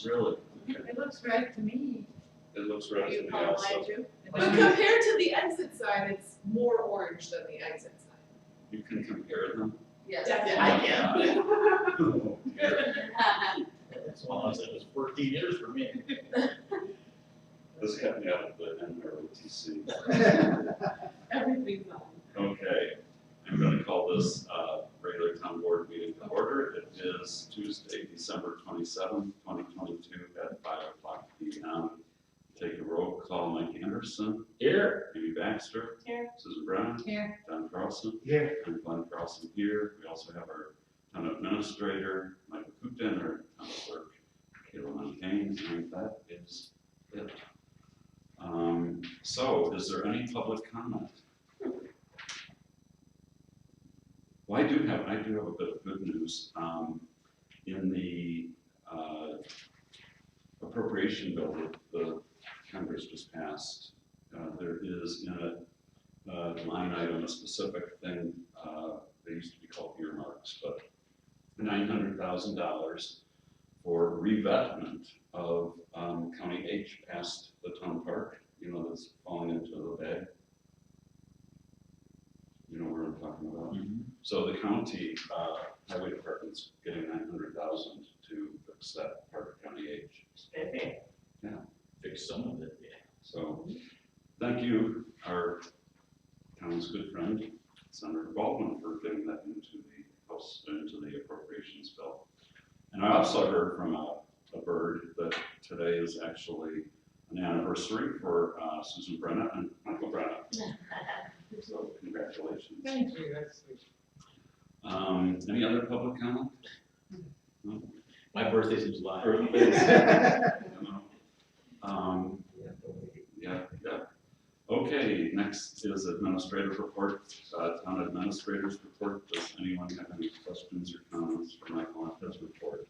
Really? Okay. It looks red to me. It looks red to me Color also. line too? It But does. compared to the exit side, it's more orange than the exit side. You can compare them? Yes. Yeah, I I can. Oh, dear. That's one I said, it was 14 years for me. This kept me out of the NROTC. Everything's on. Okay, I'm gonna call this, regular town board meeting to order. It is Tuesday, December 27th, 2022 at 5:00 p.m. Take a roll call, Mike Anderson. Here. Amy Baxter. Here. Susan Brown. Here. John Carlson. Here. And Glenn Carlson here. We also have our town administrator, Michael Kupton, our town clerk, Kayla Montaigne, and that is it. So is there any public comment? Well, I do have a bit of good news. In the appropriation bill that the Congress just passed, there is in a line item, a specific thing, they used to be called earmarks, but $900,000 for revetment of County H past the town park, that's falling into the bay. You know where I'm talking about? Mm-hmm. So the county highway department's getting $900,000 to fix that part of County H. Okay. Yeah. Fix some of it, yeah. So, thank you, our town's good friend, Senator Baldwin, for getting that into the House, into the appropriations bill. And I also heard from a bird that today is actually an anniversary for Susan Brenna and Michael Brenna. So, congratulations. Thank you, that's sweet. Any other public comment? No? My birthday's in July. Yeah. Okay, next is administrative report, town administrator's report. Does anyone have any questions or comments for Michael on his report?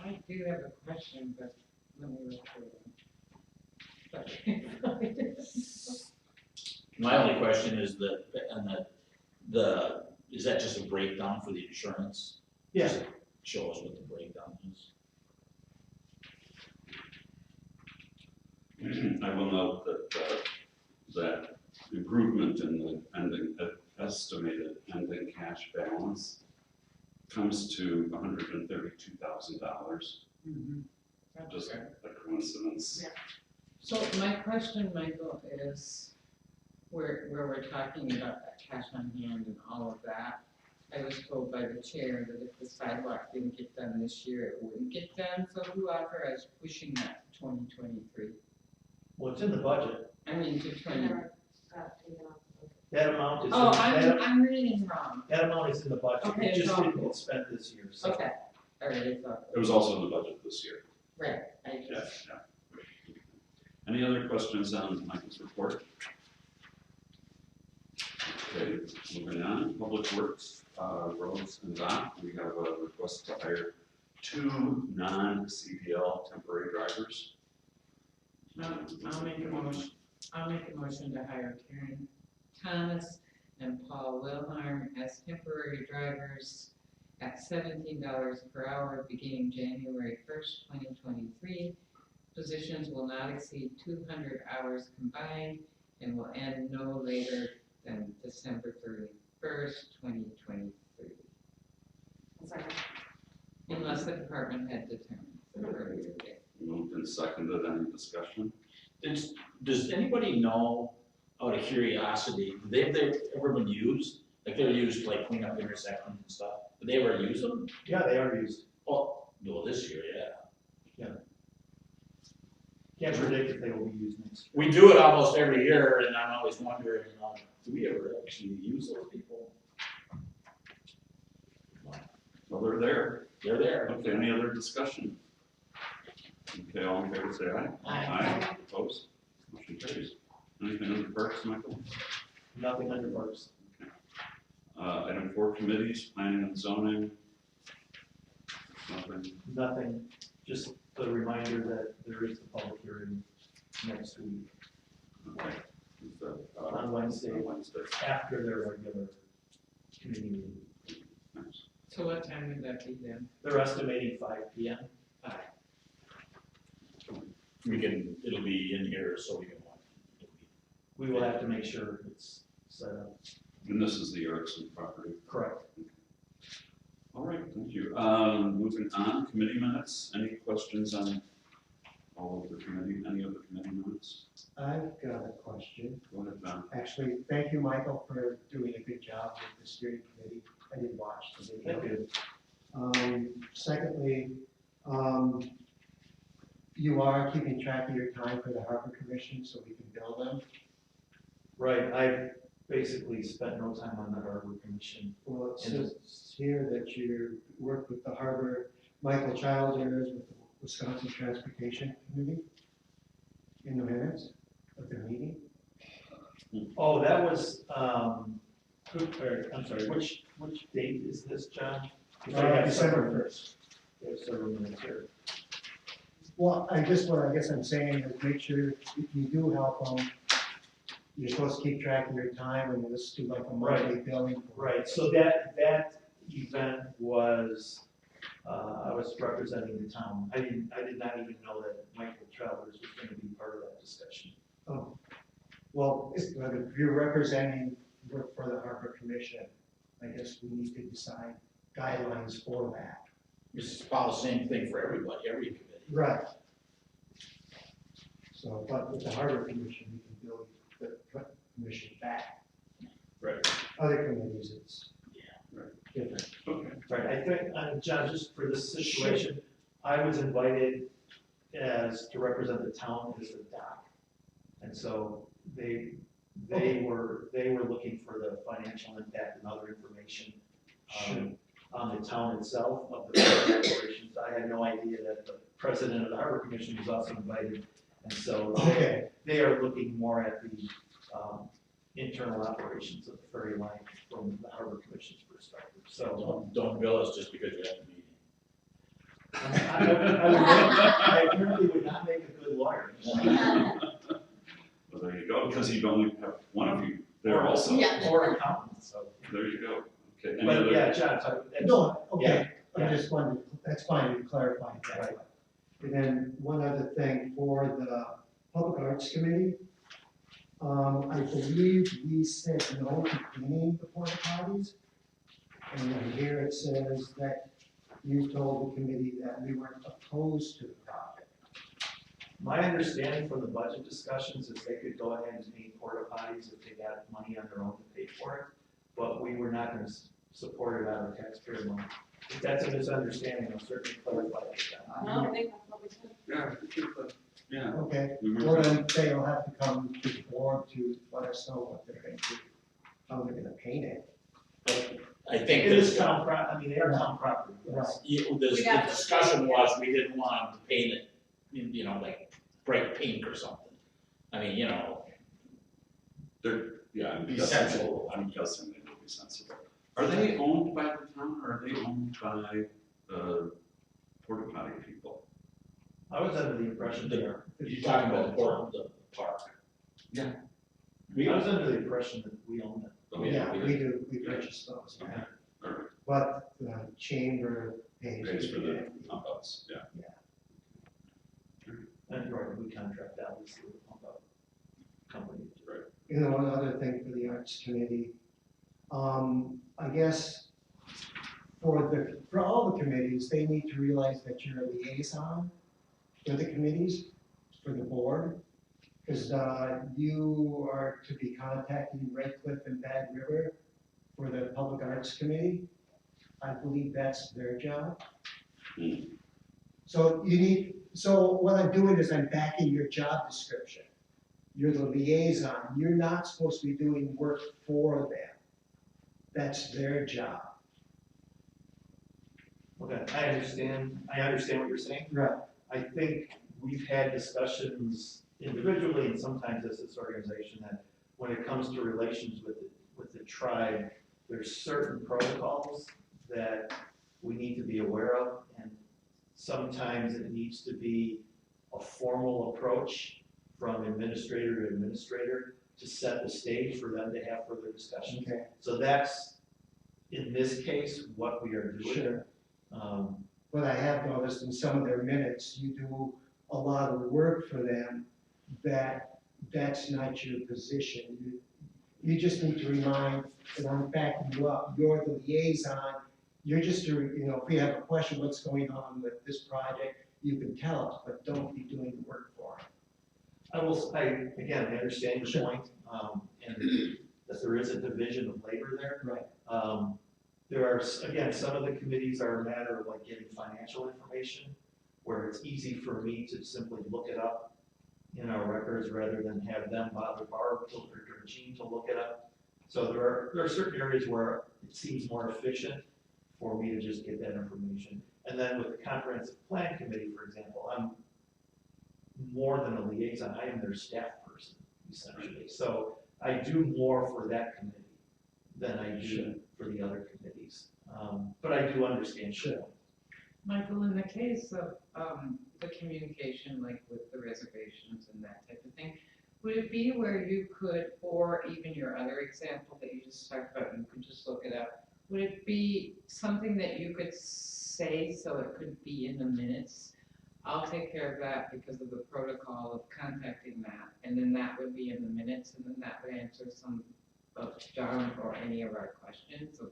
I do have a question, but let me look for it. My only question is is that just a breakdown for the insurance? Yeah. Just show us what the breakdown is. I will note that that improvement in the estimated ending cash balance comes to $132,000. Mhm. That's Just okay. a coincidence. Yeah. So my question, Michael, is where we're talking about that cash on hand and all of that. I was told by the chair that if the sidewalk didn't get done this year, it wouldn't get done, so who authorized pushing that to 2023? Well, it's in the budget. I mean, to 20. That amount is, Oh, that, I'm reading wrong. that amount is in the budget. Okay, It just so- didn't get spent this year, so. Okay, all right, I thought, It was also in the budget this year. right, I Yeah, just, yeah. Any other questions on Michael's report? Okay, moving on, Public Works, roads and dock, we have a request to hire 2 non-CDL temporary drivers. I'll make a motion to hire Karen Thomas and Paul Wilharm as temporary drivers at $17 per hour beginning January 1st, 2023. Positions will not exceed 200 hours combined and will end no later than December 31st, 2023. Unless the department had determined an earlier date. Moved and seconded, any discussion? Does anybody know, out of curiosity, have they ever been used? Like they're used to like clean up intersections and stuff. Did they ever use them? Yeah, they are used. Oh, well, this year, yeah. Can't predict if they will be used next We do it almost every year, and I'm always wondering, do we ever actually use those people? Well, they're there. They're there. Okay, any other discussion? Okay, all in favor, say aye. Aye. Opposed? Motion carries. Anything under parks, Michael? year. Nothing under parks. Item 4, committees, planning and zoning. Nothing. Nothing, just the reminder that there is the public hearing next week Okay. Is that, on Wednesday, on Wednesday. after their regular committee meeting. Nice. So what time would that be then? They're estimating 5 p.m. Oh, We can, it'll be in here so we can watch. We will have to make sure it's set up. And this is the Erickson property. Correct. All right, thank you. Moving on, committee minutes. Any questions on all of the committee, any of the committee minutes? I've got a question. Go ahead, Don. Actually, thank you, Michael, for doing a good job with the steering committee. I did watch the video. Thank you. Secondly, you are keeping track of your time for the Harbor Commission so we can bill them. Right, I've basically spent no time on the Harbor Commission. Well, it says here that you work with the Harbor, Michael Childers with the Wisconsin Transportation Committee in the minutes of the meeting. Oh, that was, I'm sorry, which date is this, John? Because I have December 1st. There's several minutes here. Well, what I guess I'm saying is make sure if you do help them, you're supposed to keep track of your time and just do like a monthly billing. Right, so that event was, I was representing the town. I did not even know that Michael Travers was gonna be part of that discussion. Oh, well, if you're representing work for the Harbor Commission, I guess we need to decide guidelines for that. It's about the same thing for everybody, every committee. Right. So, but with the Harbor Commission, we can build the commission back. Right. Other committees, it's Right. different. Okay. Right, I think, John, just for this situation, I was invited to represent the town as the doc. And so they were looking for the financial impact and other information on the town itself of the operations. I had no idea that the president of the Harbor Commission was also invited. And so Okay, they are looking more at the internal operations of the ferry line from the Harbor Commission's perspective. So Don't bill us just because you have a meeting. I apparently would not make a good lawyer. Well, there you go, because you'd only have one of you there also. Yeah. Or accountant, so. There you go. Okay. Any But other? yeah, John, so. no, okay, Yeah. I just wanted, that's fine, you clarified that. Right. And then one other thing for the Public Arts Committee, I believe we said no to cleaning the porta potties. And then here it says that you told the committee that we weren't opposed to the project. My understanding from the budget discussions is they could go ahead and paint porta potties if they got money on their own to pay for it, but we were not gonna support it out of taxpayer money. If that's a misunderstanding, I'll certainly clarify that. No, I think that's what we said. Yeah. Okay, We well were, then they'll have to come to the board to let us know what they're gonna do, how they're gonna paint it. I think It is this, town they are town property. yes. the discussion was, we didn't want them to paint it, you know, like bright pink or something. I mean, you know, yeah, I'm Be guessing, sensible. I'm guessing they will be sensible. Are they owned by the town or are they owned by the porta potty people? I was under the impression they are. you're talking about the port, the park. Yeah. I was under the impression that we own it. Oh, Yeah, we we did. do, we purchase those, Okay. All right. but the chamber pays. Pays for the pump outs, yeah. And right, we contract obviously with the pump out company. You know, one other thing for the Arts Committee, I guess for all the committees, they need to realize that you're a liaison for the committees, for the board. Because you are to be contacting Red Cliff and Bad River for the Public Arts Committee. I believe that's their job. Hmm. So what I'm doing is I'm backing your job description. You're the liaison, you're not supposed to be doing work for them. That's their job. Okay, I understand what you're saying. Right. I think we've had discussions individually and sometimes as this organization that when it comes to relations with the tribe, there's certain protocols that we need to be aware of, and sometimes it needs to be a formal approach from administrator to administrator to set the stage for them to have further discussions. Okay, So that's, in this case, what we are doing. sure. Um, But I have noticed in some of their minutes, you do a lot of work for them, that's not your position. You just need to remind, and I'm backing you up, you're the liaison. You're just, if we have a question, what's going on with this project, you can tell us, but don't be doing the work for it. Again, I understand your Sure. point, and that there is a division of labor there. Right. There are, again, some of the committees are a matter of like getting financial information, where it's easy for me to simply look it up in our records rather than have them bother Barb or Jean to look it up. So there are certain areas where it seems more efficient for me to just get that information. And then with the comprehensive plan committee, for example, I'm more than a liaison, I am their staff person, essentially. So I do more for that committee than I do for the other committees. But I do understand. Sure. Michael, in the case of, the communication, like with the reservations and that type of thing, would it be where you could, or even your other example that you just talked about, you could just look it up, would it be something that you could say so it could be in the minutes? I'll take care of that because of the protocol of contacting that, and then that would be in the minutes, and then that would answer some of John or any of our questions of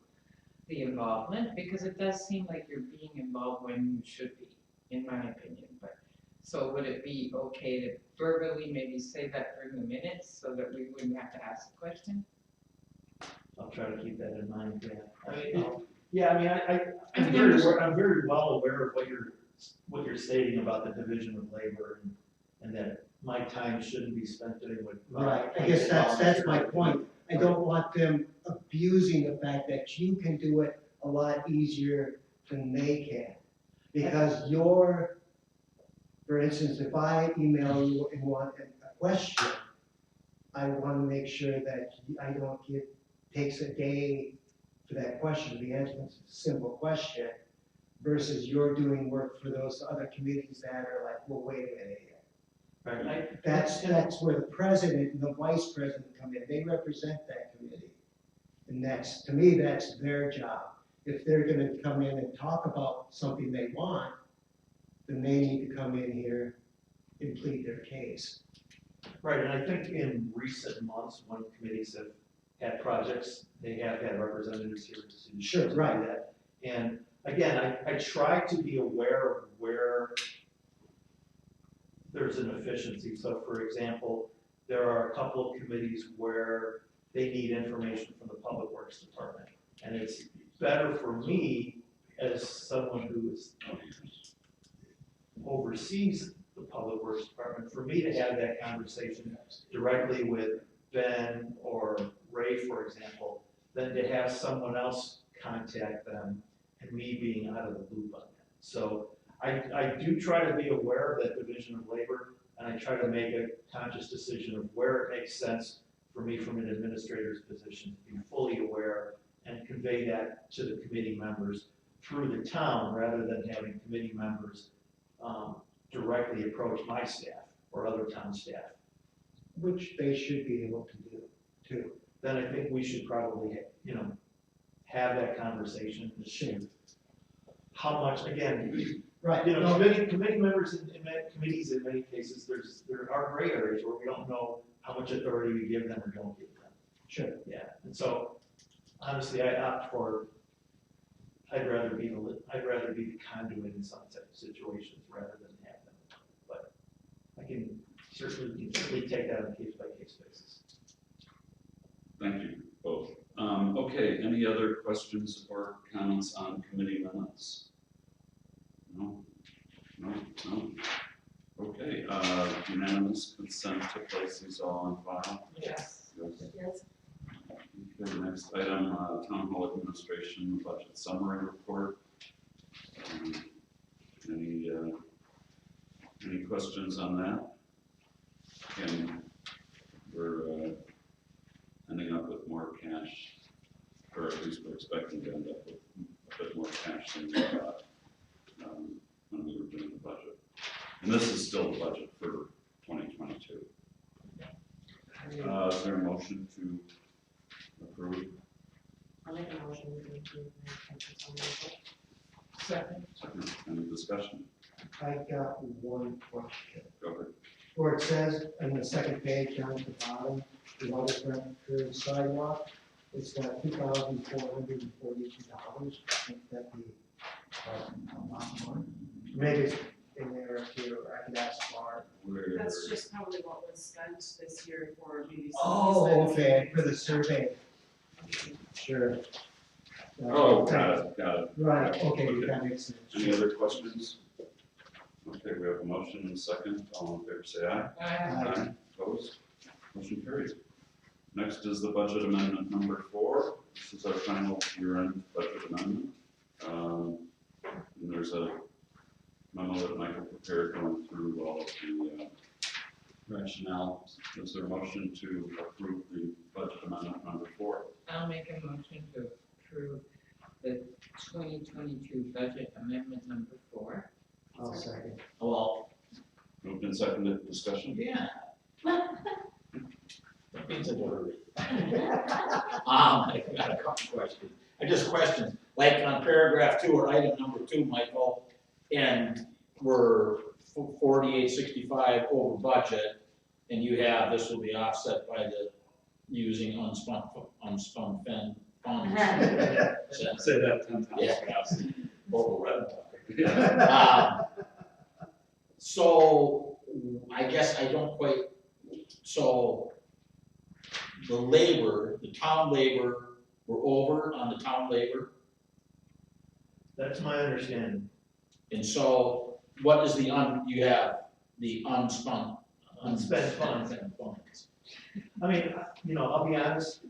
the involvement, because it does seem like you're being involved when you should be, in my opinion, but, so would it be okay to verbally maybe say that during the minutes so that we wouldn't have to ask the question? I'll try to keep that in mind, yeah. I'm mean, I'm very well aware of what you're stating about the division of labor and that my time shouldn't be spent doing what. Right, I guess that's my point. I don't want them abusing the fact that you can do it a lot easier than they can. Because for instance, if I email you and want a question, I want to make sure that I don't takes a day for that question to be answered. It's a simple question versus you're doing work for those other committees that are like, well, wait a minute here. Right. That's where the president and the vice president come in. They represent that committee. And to me, that's their job. If they're gonna come in and talk about something they want, then they need to come in here and plead their case. Right, and I think in recent months, when committees have had projects, they have had representatives here to Sure, do right. that. And again, I try to be aware of where there's an efficiency. So for example, there are a couple of committees where they need information from the Public Works Department. And it's better for me as someone who oversees the Public Works Department, for me to have that conversation directly with Ben or Ray, for example, than to have someone else contact them and me being out of the loop on that. So I do try to be aware of that division of labor, and I try to make a conscious decision of where it makes sense for me from an administrator's position to be fully aware and convey that to the committee members through the town, rather than having committee members directly approach my staff or other town staff. Which they should be able to do too. Then I think we should probably, have that conversation. Sure. How much, again, Right. committee members in committees, in many cases, there are gray areas where we don't know how much authority we give them or don't give them. Sure. Yeah, and so honestly, I opt for, I'd rather be the conduit in some type of situations rather than have them. But I can certainly take that on a case by case basis. Thank you both. Okay, any other questions or comments on committee minutes? No? Okay, unanimous consent to place these all on file? Yes. Yes. Okay, next item, Town Hall Administration Budget Summary Report. Any questions on that? Again, we're ending up with more cash, or at least we're expecting to end up with a bit more cash than we thought when we were doing the budget. And this is still the budget for 2022. Is there a motion to approve? I'll make a motion to approve the consent report. Second. Any discussion? I got one question. Go ahead. Where it says on the second page down at the bottom, the waterfront curb sidewalk, it's got $2,442. I think that'd be a lot more. Maybe it's in there too, or I could ask Barb. That's just probably what was spent this year for maybe some. Oh, okay, for the survey. Sure. Oh, got it. Right, okay, Okay. that makes sense. Any other questions? Okay, we have a motion and a second. All in favor, say aye. Aye. Opposed? Motion carries. Next is the budget amendment number 4. This is our final year-end budget amendment. And there's a memo that Michael prepared going through all of the rationale. Is there a motion to approve the budget amendment number 4? I'll make a motion to approve the 2022 budget amendment number 4. I'll second. Well, Moved and seconded, discussion? yeah. That means a word. I got a couple questions. I just questions, like on paragraph 2 or item number 2, Michael, and we're 4865 over budget, and you have, this will be offset by the using unspun funds. Say that 10 times. Yeah. Local revenue. So, I guess I don't quite, so the labor, the town labor, we're over on the town labor, That's my understanding. and so what is you have the unspent funds. I mean, I'll be honest,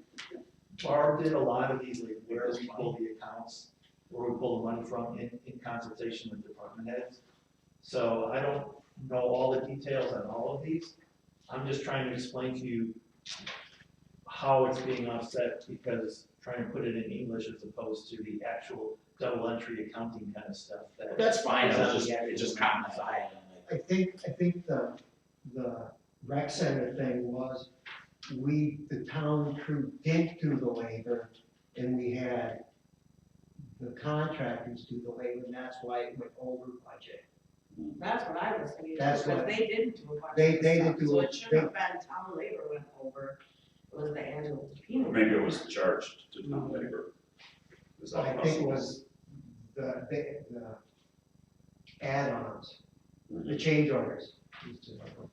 Barb did a lot of these, like, where we pull the accounts, where we pull the money from in consultation with department heads. So I don't know all the details on all of these. I'm just trying to explain to you how it's being offset, because trying to put it in English as opposed to the actual double entry accounting kind of stuff that. That's fine, it just caught my eye. I think the rec center thing was, the town crew didn't do the labor, and we had the contractors do the labor, and that's why it went over budget. That's what I was thinking, That's because what- they didn't do a bunch of They stuff, didn't do so it. it shouldn't have been town labor went over, it was the annual penal. Maybe it was charged to town labor. Is that I think it possible? was the add-ons, Mhm. the change orders.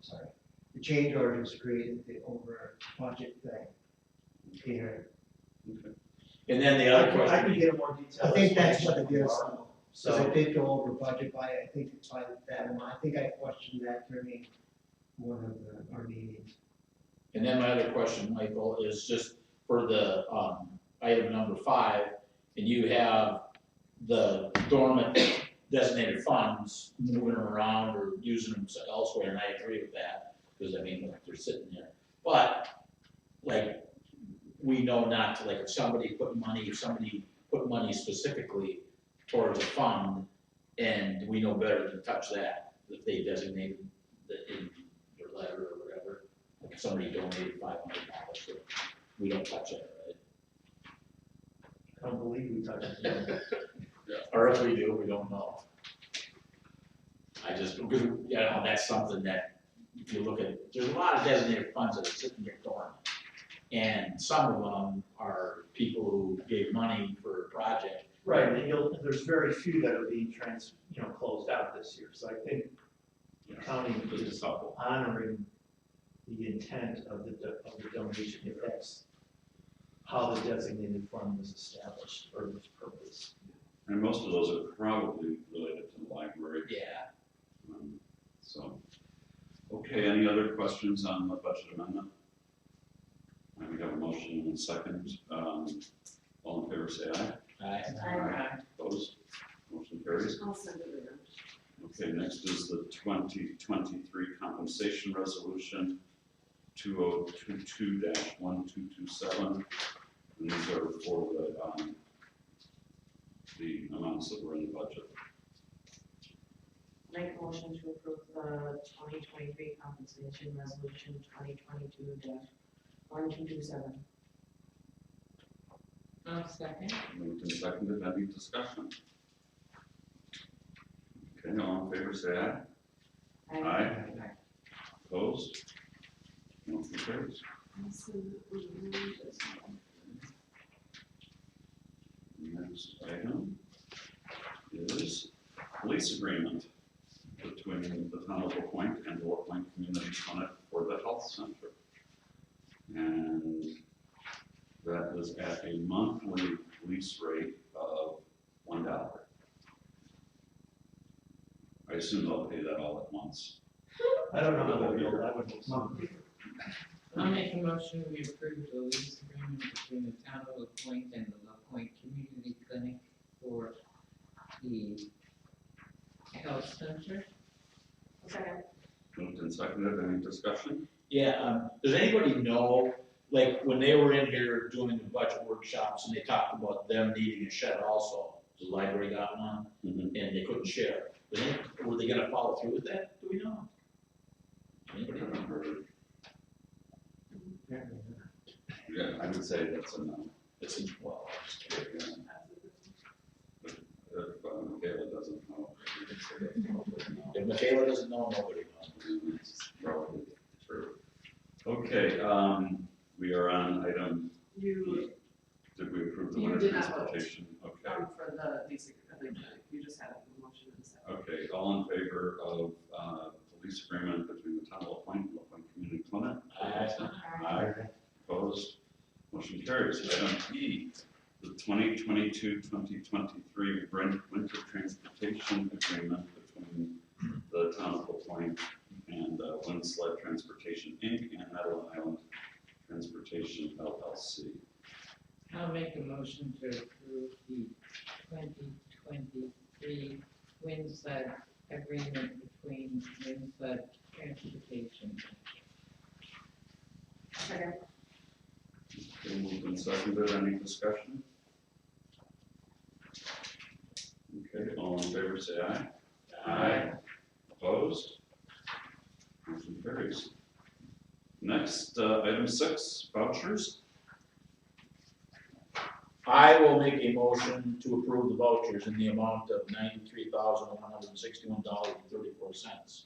Sorry, the change orders created the over budget thing here. And then the I other can question, get a more detailed. I think that's what explanation it is, from Barb. so So, it did go over budget by, I think it's by that amount. I think I questioned that during one of our meetings. and then my other question, Michael, is just for the, item number 5, and you have the dormant designated funds moving them around or using them elsewhere, and I agree with that, because I mean, like, they're sitting there. But, like, we know not to, like, if somebody put money specifically towards a fund, and we know better than to touch that, if they designated in their letter or whatever, like if somebody donated $500, we don't touch it, right? I don't believe we touched it. Or if we do, we don't know. Because, that's something that, if you look at, there's a lot of designated funds that are sitting there dormant. And some of them are people who gave money for a project. Right, and there's very few that are being closed out this year, so I think the county Just a is couple. honoring the intent of the donation, if that's how the designated fund was established for this purpose. And most of those are probably related to the library. Yeah. So, okay, any other questions on the budget amendment? We have a motion and a second. All in favor, say aye. Aye. Opposed? Motion carries. I'll send it later. Okay, next is the 2023 compensation resolution 2022-1227. And these are for the amounts that were in the budget. Make a motion to approve the 2023 compensation resolution 2022-1227. I'll second. Moved and seconded, any discussion? Okay, all in favor, say aye. Aye. Opposed? Motion carries. Next item is lease agreement between the town of LaPointe and the LaPointe Community Clinic for the health center. And that is at a monthly lease rate of $1. I assume they'll pay that all at once. I don't know how that will, that would. I'll make a motion, we approve the lease agreement between the town of LaPointe and the LaPointe Community Clinic for the health center. Second. Moved and seconded, any discussion? Yeah, does anybody know, like, when they were in here doing the budget workshops and they talked about them needing a shed also, the library got one, Mhm. and they couldn't share. Were they gonna follow through with that? Do we know? Anybody know? Yeah, I would say that's a no. It's, well, I'm just kidding. If Michaela doesn't know, we can say that's probably a no. If Michaela doesn't know, nobody knows. It's probably true. Okay, we are on item You, Did we approve the You winter did not vote. transportation? Okay, for the lease agreement, you just had a motion and a second. okay, all in favor of, the lease agreement between the town of LaPointe and LaPointe Community Clinic? Aye. Opposed? Motion carries. Item E, the 2022-2023 winter transportation agreement between the town of LaPointe and Wind Sled Transportation Inc. and Meadow Island Transportation LLC. I'll make a motion to approve the 2023 Windsled agreement between Windsled Transportation. Second. Okay, moved and seconded. Any discussion? Okay, all in favor say aye. Aye. Opposed? Motion carries. Next, item 6, vouchers. I will make a motion to approve the vouchers in the amount of $93,161.34.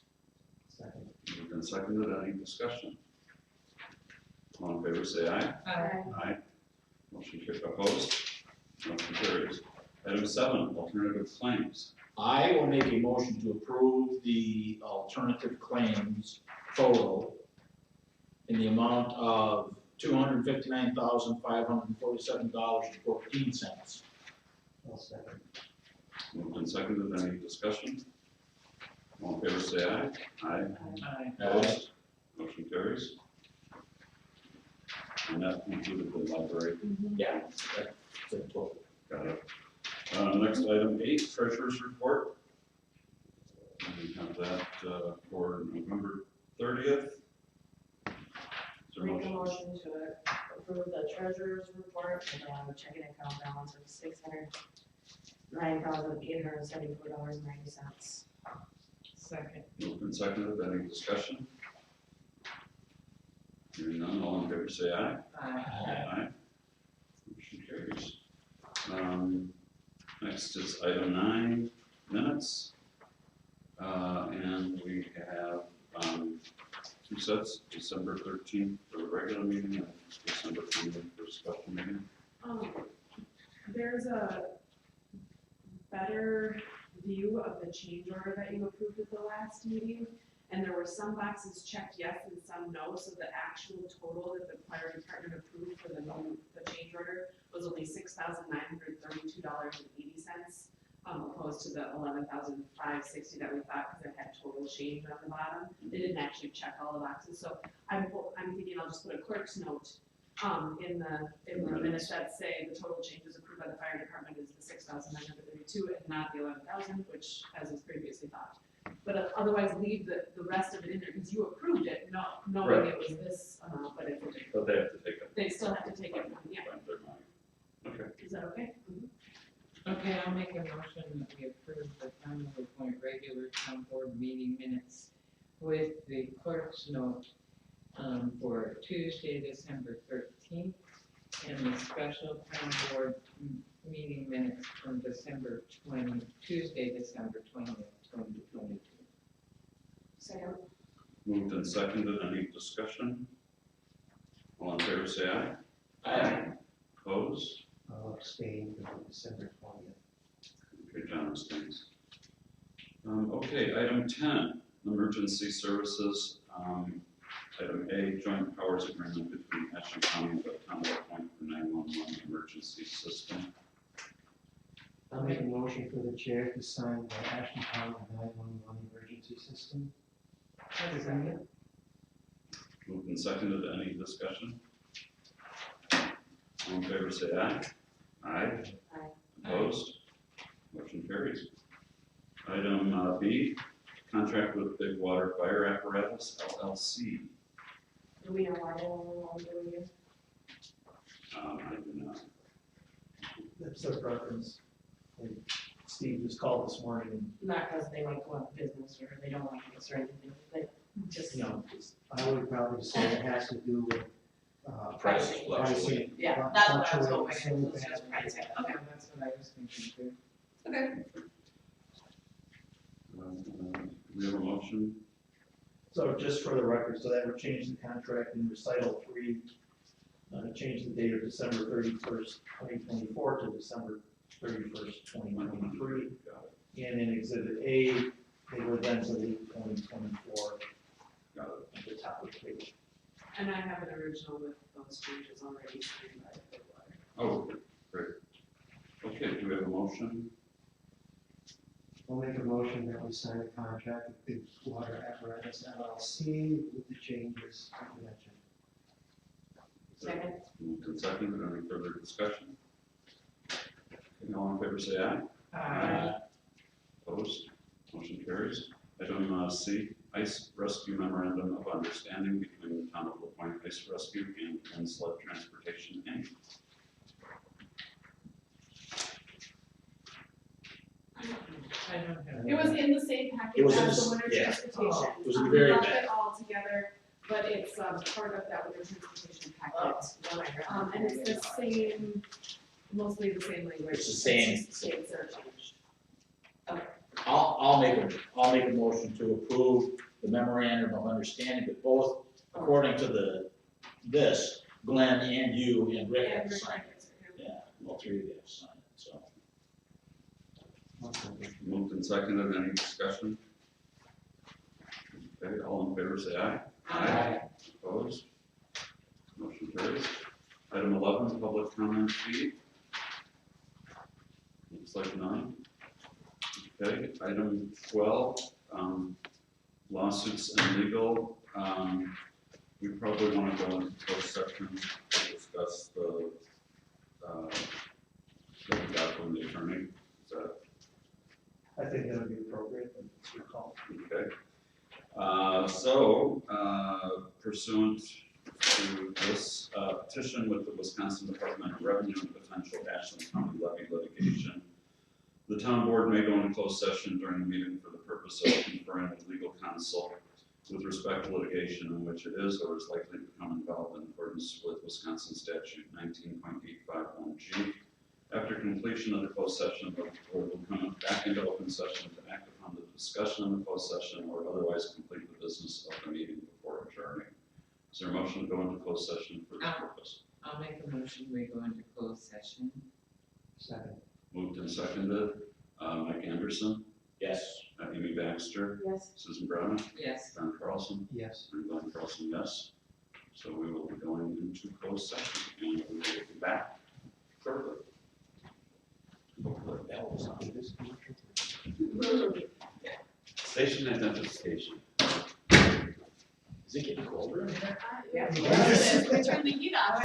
Second. Moved and seconded. Any discussion? All in favor say aye. Aye. Motion carries. Opposed? Motion carries. Item 7, alternative claims. I will make a motion to approve the alternative claims total in the amount of $259,547.14. I'll second. Moved and seconded. Any discussion? All in favor say aye. Aye. Aye. Opposed? Motion carries. And that included the library. Yeah, that's the total. Got it. Next item 8, treasurer's report. We have that for November 30th. Is there a Make a motion? motion to approve the treasurer's report with a checking account balance of $609,874.90. Second. Moved and seconded. Any discussion? Hearing none, all in favor say aye. Aye. Aye. Motion carries. Next is item 9, minutes. And we have 2 sets, December 13th for the regular meeting and December 20th for a special meeting. There's a better view of the change order that you approved at the last meeting. And there were some boxes checked yes and some no, so the actual total that the fire department approved for the change order was only $6,932.80, opposed to the $11,560 that we thought, because it had total change on the bottom. They didn't actually check all the boxes, so I'm thinking I'll just put a clerk's note in the minutes that say the total changes approved by the fire department is the $6,932 and not the $11,000, which as was previously thought. But otherwise leave the rest of it in there, because you approved it, knowing Right. it was this amount, but it's, But they have to take it. they still have to take it from, yeah, Find their money. Okay. is that okay? Okay, I'll make a motion that we approve the town of LaPointe regular town board meeting minutes with the clerk's note for Tuesday, December 13th, and the special town board meeting minutes from Tuesday, December 20th, 2022. Second. Moved and seconded, any discussion? All in favor, say aye. Aye. Opposed? I'll abstain for December 20th. Okay, John abstains. Okay, item 10, emergency services. Item A, joint powers agreement between Ashland County and the Town of Point for 911 emergency system. I'll make a motion for the chair to sign the Ashland County 911 emergency system. Agreement. Moved and seconded, any discussion? All in favor, say aye. Aye. Aye. Opposed? Motion carries. Item B, contract with Big Water Fire Apparatus LLC. Do we know why they were doing it? I do not. That's their preference. And Steve just called this morning and, Not because they like go out of business or they don't like us or anything, they just, you know, I would probably say it has to do with Prices pricing. fluctuate. yeah, that's what I was Fluctuates so hoping, it was fast. just pricing, okay. That's what I was thinking too. Okay. We have a motion. so just for the record, so that would change the contract in recital 3, change the date of December 31st, 2024 to December 31st, 2023. Got it. And in Exhibit A, they would then delete 2024 Got it. at the top of the page. And I have an original with those changes already signed by Big Water. Oh, great. Okay, do we have a motion? I'll make a motion that we sign a contract with Big Water Apparatus LLC with the changes I mentioned. Second. Moved and seconded, any further discussion? Okay, all in favor, say aye. Aye. Opposed? Motion carries. Item C, Ice Rescue Memorandum of Understanding between the Town of LaPointe Ice Rescue and Sled Transportation, Inc. I don't have. It was in the same It package was in as the- the winter yeah. transportation. It was in the We very lumped back. it all together, but it's part of that winter transportation packet. And it's the same, mostly the same language. It's the same. Dates are changed. I'll make a motion to approve the memorandum of understanding that both, according to this, Glenn and you and Rick have And to Rick sign it. Ricketts are here. Yeah, all three of you have to sign it, so. Moved and seconded, any discussion? Okay, all in favor, say aye. Aye. Opposed? Motion carries. Item 11, public comment fee. Looks like none. Okay, item 12, lawsuits and legal. We probably want to go into closed session to discuss the, what we got from the attorney. Is that I think that would be appropriate, but it's your call. okay? So pursuant to this petition with the Wisconsin Department of Revenue and potential Ashland County levy litigation, the town board may go into closed session during the meeting for the purpose of conferring with legal counsel with respect to litigation in which it is or is likely to become involved in accordance with Wisconsin statute 19.851G. After completion of the closed session, the board will come back into open session to act upon the discussion in the closed session or otherwise complete the business of the meeting before adjourning. Is there a motion to go into closed session for this purpose? I'll make a motion, we go into closed session. Second. Moved and seconded. Mike Anderson, Yes. Amy Baxter, Yes. Susan Brown, Yes. John Carlson, Yes. and Glenn Carlson, yes. So we will be going into closed session and we will be back shortly. That was on. Station identification. Is it getting colder in here? Yeah. Yes. Turn the heat off.